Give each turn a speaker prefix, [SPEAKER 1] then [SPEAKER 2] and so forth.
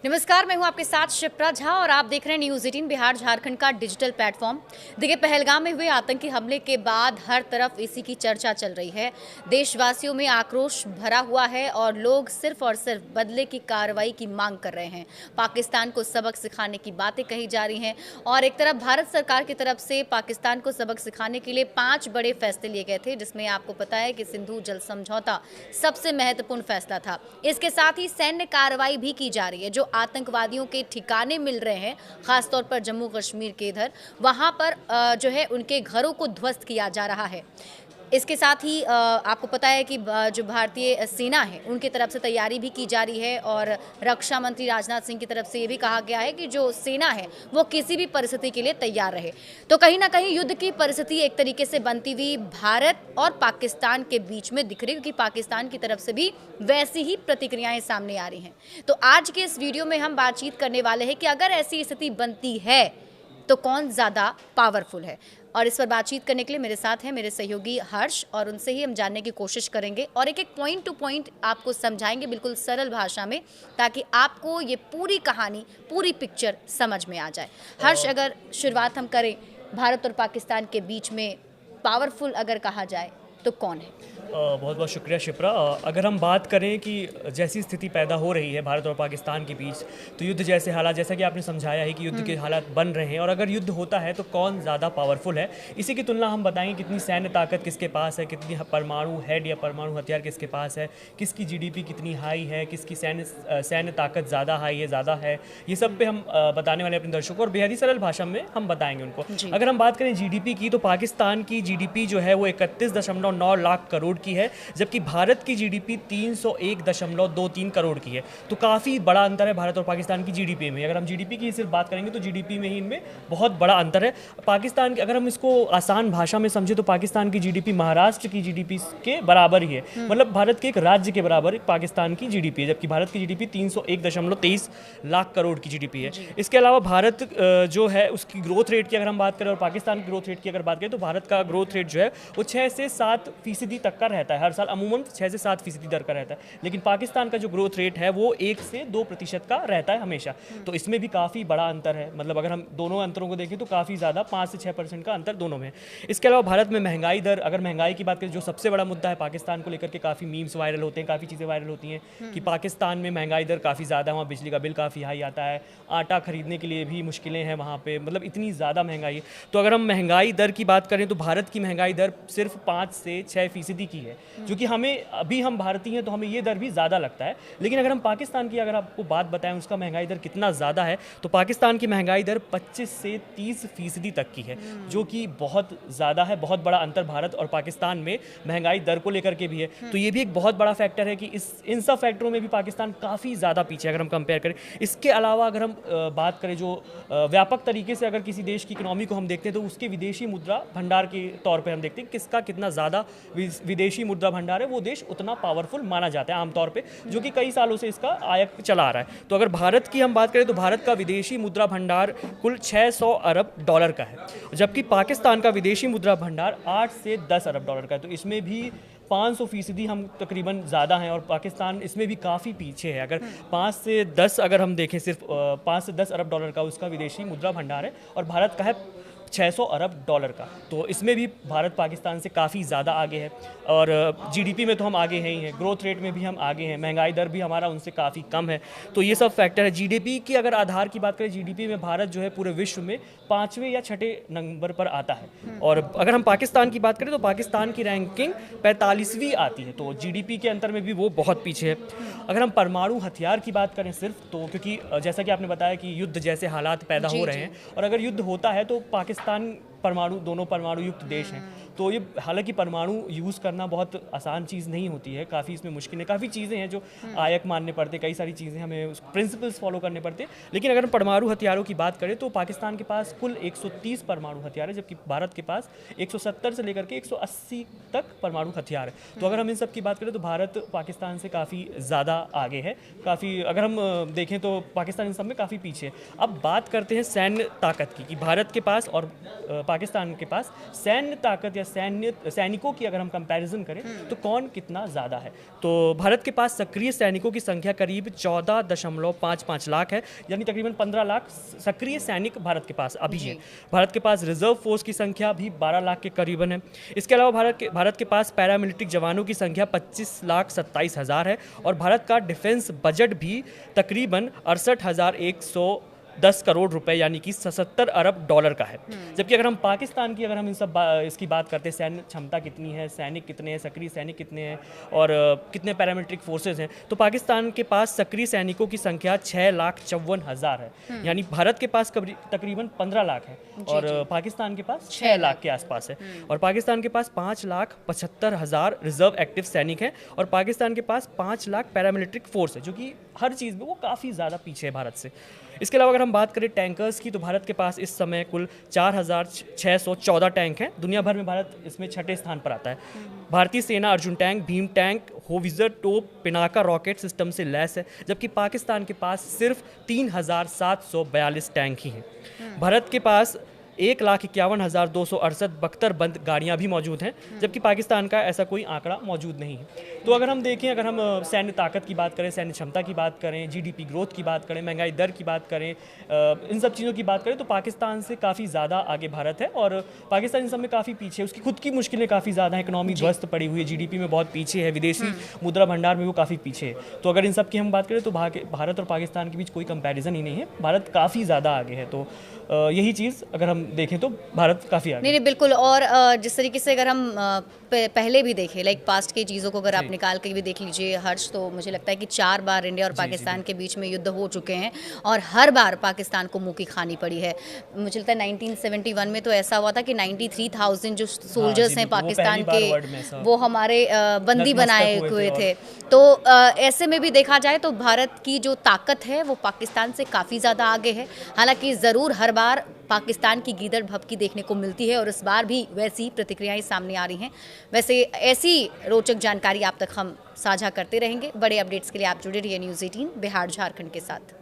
[SPEAKER 1] नमस्कार, मैं हूं आपके साथ शिप्रा झा और आप देख रहे हैं न्यूज़ 18 बिहार झारखंड का डिजिटल प्लेटफॉर्म। देखिए, पहलगाम में हुए आतंकी हमले के बाद हर तरफ इसी की चर्चा चल रही है। देशवासियों में आक्रोश भरा हुआ है और लोग सिर्फ और सिर्फ बदले की कार्रवाई की मांग कर रहे हैं। पाकिस्तान को सबक सिखाने की बातें कही जा रही हैं और एक तरफ भारत सरकार की तरफ से पाकिस्तान को सबक सिखाने के लिए 5 बड़े फैसले लिए गए थे, जिसमें आपको पता है कि सिंधु जल समझौता सबसे महत्वपूर्ण फैसला था। इसके साथ ही सैन्य कार्रवाई भी की जा रही है। जो आतंकवादियों के ठिकाने मिल रहे हैं, खासतौर पर जम्मू कश्मीर के इधर, वहां पर जो है उनके घरों को ध्वस्त किया जा रहा है। इसके साथ ही आपको पता है कि जो भारतीय सेना है उनकी तरफ से तैयारी भी की जा रही है और रक्षा मंत्री राजनाथ सिंह की तरफ से ये भी कहा गया है कि जो सेना है वो किसी भी परिस्थिति के लिए तैयार रहे। तो कहीं ना कहीं युद्ध की परिस्थिति एक तरीके से बनती हुई भारत और पाकिस्तान के बीच में दिख रही है, क्योंकि पाकिस्तान की तरफ से भी वैसी ही प्रतिक्रियाएं सामने आ रही हैं। तो आज के इस वीडियो में हम बातचीत करने वाले हैं कि अगर ऐसी स्थिति बनती है तो कौन ज़्यादा पावरफुल है। और इस पर बातचीत करने के लिए मेरे साथ हैं मेरे सहयोगी हर्ष, और उनसे ही हम जानने की कोशिश करेंगे और एक एक पॉइंट टू पॉइंट आपको समझाएंगे बिल्कुल सरल भाषा में, ताकि आपको ये पूरी कहानी, पूरी पिक्चर समझ में आ जाए। हर्ष, अगर शुरुआत हम करें भारत और पाकिस्तान के बीच में पावरफुल अगर कहा जाए तो कौन है?
[SPEAKER 2] बहुत बहुत शुक्रिया शिप्रा। अगर हम बात करें कि जैसी स्थिति पैदा हो रही है भारत और पाकिस्तान के बीच, तो युद्ध जैसे हालात, जैसा कि आपने समझाया है कि युद्ध के हालात बन रहे हैं, और अगर युद्ध होता है तो कौन ज़्यादा पावरफुल है, इसी की तुलना हम बताएंगे कितनी सैन्य ताकत किसके पास है, कितनी परमाणु हेड या परमाणु हथियार किसके पास है, किसकी जीडीपी कितनी हाई है, किसकी सैन्य ताकत ज़्यादा हाई है, ज़्यादा है। ये सब पे हम बताने वाले अपने दर्शकों को, और बेहद ही सरल भाषा में हम बताएंगे उनको। अगर हम बात करें जीडीपी की, तो पाकिस्तान की जीडीपी जो है वो 31.9 लाख करोड़ की है, जबकि भारत की जीडीपी 301.23 करोड़ की है। तो काफ़ी बड़ा अंतर है भारत और पाकिस्तान की जीडीपी में। अगर हम जीडीपी की सिर्फ बात करेंगे तो जीडीपी में ही इनमें बहुत बड़ा अंतर है। पाकिस्तान की अगर हम इसको आसान भाषा में समझे तो पाकिस्तान की जीडीपी महाराष्ट्र की जीडीपी के बराबर ही है, मतलब भारत के एक राज्य के बराबर पाकिस्तान की जीडीपी है, जबकि भारत की जीडीपी 301.23 लाख करोड़ की जीडीपी है। इसके अलावा भारत जो है उसकी ग्रोथ रेट की अगर हम बात करें और पाकिस्तान की ग्रोथ रेट की अगर बात करें, तो भारत का ग्रोथ रेट जो है वो 6 से 7% तक का रहता है हर साल, अमूमन 6 से 7% दर का रहता है। लेकिन पाकिस्तान का जो ग्रोथ रेट है वो 1 से 2% का रहता है हमेशा। तो इसमें भी काफ़ी बड़ा अंतर है, मतलब अगर हम दोनों अंतरों को देखें तो काफ़ी ज़्यादा 5 से 6% का अंतर दोनों में। इसके अलावा भारत में महंगाई दर, अगर महंगाई की बात करें, जो सबसे बड़ा मुद्दा है पाकिस्तान को लेकर के, काफ़ी मीम्स वायरल होते हैं, काफ़ी चीज़ें वायरल होती हैं कि पाकिस्तान में महंगाई दर काफ़ी ज़्यादा है, वहाँ बिजली का बिल काफ़ी हाई आता है, आटा खरीदने के लिए भी मुश्किलें हैं वहाँ पे, मतलब इतनी ज़्यादा महंगाई है। तो अगर हम महंगाई दर की बात करें तो भारत की महंगाई दर सिर्फ 5 से 6% की है, जो कि हमें, अभी हम भारतीय हैं तो हमें ये दर भी ज़्यादा लगता है। लेकिन अगर हम पाकिस्तान की अगर आपको बात बताएं उसका महंगाई दर कितना ज़्यादा है, तो पाकिस्तान की महंगाई दर 25 से 30% तक की है, जो कि बहुत ज़्यादा है। बहुत बड़ा अंतर भारत और पाकिस्तान में महंगाई दर को लेकर के भी है। तो ये भी एक बहुत बड़ा फैक्टर है कि इन सब फैक्टरों में भी पाकिस्तान काफ़ी ज़्यादा पीछे अगर हम कंपेयर करें। इसके अलावा अगर हम बात करें जो व्यापक तरीके से अगर किसी देश की इकोनॉमी को हम देखते हैं, तो उसके विदेशी मुद्रा भंडार के तौर पर हम देखते हैं किसका कितना ज़्यादा विदेशी मुद्रा भंडार है, वो देश उतना पावरफुल माना जाता है आमतौर पे, जो कि कई सालों से इसका आयात चला आ रहा है। तो अगर भारत की हम बात करें तो भारत का विदेशी मुद्रा भंडार कुल 600 अरब डॉलर का है, जबकि पाकिस्तान का विदेशी मुद्रा भंडार 8 से 10 अरब डॉलर का है। तो इसमें भी 500% हम तकरीबन ज़्यादा हैं, और पाकिस्तान इसमें भी काफ़ी पीछे है। अगर 5 से 10 अगर हम देखें, सिर्फ 5 से 10 अरब डॉलर का उसका विदेशी मुद्रा भंडार है, और भारत का है 600 अरब डॉलर का। तो इसमें भी भारत पाकिस्तान से काफ़ी ज़्यादा आगे है, और जीडीपी में तो हम आगे हैं ही हैं, ग्रोथ रेट में भी हम आगे हैं, महंगाई दर भी हमारा उनसे काफ़ी कम है। तो ये सब फैक्टर है। जीडीपी की अगर आधार की बात करें, जीडीपी में भारत जो है पूरे विश्व में 5वें या 6ठे नंबर पर आता है, और अगर हम पाकिस्तान की बात करें तो पाकिस्तान की रैंकिंग 45वीं आती है। तो जीडीपी के अंतर में भी वो बहुत पीछे है। अगर हम परमाणु हथियार की बात करें सिर्फ, तो क्योंकि जैसा कि आपने बताया कि युद्ध जैसे हालात पैदा हो रहे हैं, और अगर युद्ध होता है तो पाकिस्तान दोनों परमाणु युक्त देश हैं। तो ये, हालांकि परमाणु यूज़ करना बहुत आसान चीज़ नहीं होती है, काफ़ी इसमें मुश्किलें, काफ़ी चीज़ें हैं जो आयक मानने पड़ते, कई सारी चीज़ें हमें उस प्रिंसिपल्स फॉलो करने पड़ते। लेकिन अगर हम परमाणु हथियारों की बात करें तो पाकिस्तान के पास कुल 130 परमाणु हथियार है, जबकि भारत के पास 170 से लेकर के 180 तक परमाणु हथियार है। तो अगर हम इन सब की बात करें तो भारत पाकिस्तान से काफ़ी ज़्यादा आगे है, काफ़ी, अगर हम देखें तो पाकिस्तान इन सब में काफ़ी पीछे है। अब बात करते हैं सैन्य ताकत की, कि भारत के पास और पाकिस्तान के पास सैन्य ताकत या सैनिकों की अगर हम कंपैरिजन करें तो कौन कितना ज़्यादा है, तो भारत के पास सक्रिय सैनिकों की संख्या करीब 14.55 लाख है, यानी तकरीबन 15 लाख सक्रिय सैनिक भारत के पास अभी है। भारत के पास रिजर्व फोर्स की संख्या भी 12 लाख के करीबन है। इसके अलावा भारत के पास पैरामिलिट्री जवानों की संख्या 25,27,000 है और भारत का डिफेंस बजट भी तकरीबन 68,110 करोड़ रुपए यानी कि 77 अरब डॉलर का है। जबकि अगर हम पाकिस्तान की अगर हम इसकी बात करते हैं, सैन्य क्षमता कितनी है, सैनिक कितने हैं, सक्रिय सैनिक कितने हैं और कितने पैरामिलिट्री फोर्सेज हैं, तो पाकिस्तान के पास सक्रिय सैनिकों की संख्या 6,54,000 है, यानी भारत के पास तकरीबन 15 लाख है और पाकिस्तान के पास 6 लाख के आसपास है। और पाकिस्तान के पास 5,75,000 रिजर्व एक्टिव सैनिक हैं और पाकिस्तान के पास 5 लाख पैरामिलिट्रिक फोर्स है, जो कि हर चीज़ में वो काफ़ी ज़्यादा पीछे है भारत से। इसके अलावा अगर हम बात करें टैंकर्स की, तो भारत के पास इस समय कुल 4,614 टैंक हैं। दुनिया भर में भारत इसमें 6ठे स्थान पर आता है। भारतीय सेना अर्जुन टैंक, भीम टैंक, होविज़र तोप, पिनाका रॉकेट सिस्टम से लैस है, जबकि पाकिस्तान के पास सिर्फ 3,742 टैंक ही हैं। भारत के पास 1,51,268 बख्तरबंद गाड़ियाँ भी मौजूद हैं, जबकि पाकिस्तान का ऐसा कोई आंकड़ा मौजूद नहीं है। तो अगर हम देखें, अगर हम सैन्य ताकत की बात करें, सैन्य क्षमता की बात करें, जीडीपी ग्रोथ की बात करें, महंगाई दर की बात करें, इन सब चीज़ों की बात करें, तो पाकिस्तान से काफ़ी ज़्यादा आगे भारत है और पाकिस्तान इन सब में काफ़ी पीछे है। उसकी खुद की मुश्किलें काफ़ी ज़्यादा हैं, इकोनॉमी ध्वस्त पड़ी हुई है, जीडीपी में बहुत पीछे है, विदेशी मुद्रा भंडार में वो काफ़ी पीछे है। तो अगर इन सब की हम बात करें तो भारत और पाकिस्तान के बीच कोई कंपैरिजन ही नहीं है, भारत काफ़ी ज़्यादा आगे है। तो यही चीज़ अगर हम देखें तो भारत काफ़ी आगे।
[SPEAKER 1] नहीं बिल्कुल। और जिस तरीके से अगर हम पहले भी देखें, लाइक पास्ट की चीज़ों को अगर आप निकाल के भी देख लीजिए हर्ष, तो मुझे लगता है कि 4 बार इंडिया और पाकिस्तान के बीच में युद्ध हो चुके हैं और हर बार पाकिस्तान को मुँह की खानी पड़ी है। मुझे लगता है 1971 में तो ऐसा हुआ था कि 93,000 जो सोल्जर्स हैं पाकिस्तान के, वो हमारे बंदी बनाए हुए थे। तो ऐसे में भी देखा जाए तो भारत की जो ताकत है वो पाकिस्तान से काफ़ी ज़्यादा आगे है। हालांकि ज़रूर हर बार पाकिस्तान की गीदड़ भभकी देखने को मिलती है और इस बार भी वैसी प्रतिक्रियाएं सामने आ रही हैं। वैसे ऐसी रोचक जानकारी आप तक हम साझा करते रहेंगे। बड़े अपडेट्स के लिए आप जुड़े रहिए न्यूज़ 18 बिहार झारखंड के साथ।